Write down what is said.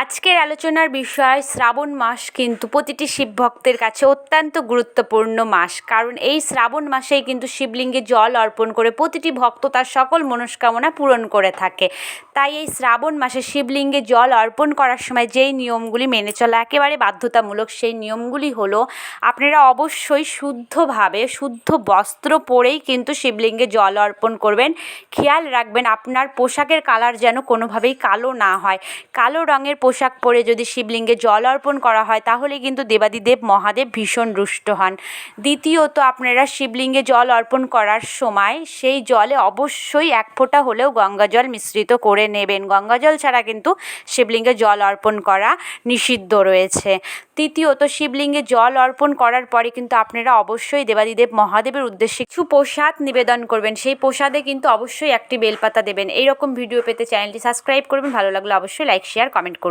আজকের আলোচনার বিষয় শ্রাবণ মাস কিন্তু প্রতিটি শিব ভক্তের কাছে অত্যন্ত গুরুত্বপূর্ণ মাস, কারণ এই শ্রাবণ মাসেই কিন্তু শিবলিঙ্গে জল অর্পণ করে প্রতিটি ভক্ত তার সকল মনস্কামনা পূরণ করে থাকে। তাই এই শ্রাবণ মাসে শিবলিঙ্গে জল অর্পণ করার সময় যেই নিয়মগুলি মেনে চলা একেবারে বাধ্যতামূলক, সেই নিয়মগুলি হলো আপনারা অবশ্যই শুদ্ধভাবে শুদ্ধ বস্ত্র পরেই কিন্তু শিবলিঙ্গে জল অর্পণ করবেন। খেয়াল রাখবেন আপনার পোশাকের কালার যেন কোনোভাবেই কালো না হয়। কালো রঙের পোশাক পরে যদি শিবলিঙ্গে জল অর্পণ করা হয় তাহলে কিন্তু দেবাদিদেব মহাদেব ভীষণ রুষ্ট হন। দ্বিতীয়ত, আপনারা শিবলিঙ্গে জল অর্পণ করার সময় সেই জলে অবশ্যই এক ফোঁটা হলেও গঙ্গা জল মিশ্রিত করে নেবেন। গঙ্গা জল ছাড়া কিন্তু শিবলিঙ্গে জল অর্পণ করা নিষিদ্ধ রয়েছে। তৃতীয়ত, শিবলিঙ্গে জল অর্পণ করার পরে কিন্তু আপনারা অবশ্যই দেবাদিদেব মহাদেবের উদ্দেশ্যে কিছু প্রসাদ নিবেদন করবেন। সেই প্রসাদে কিন্তু অবশ্যই একটি বেলপাতা দেবেন। এইরকম ভিডিও পেতে চ্যানেলটি সাবস্ক্রাইব করবেন। ভালো লাগলে অবশ্যই লাইক, শেয়ার, কমেন্ট করুন।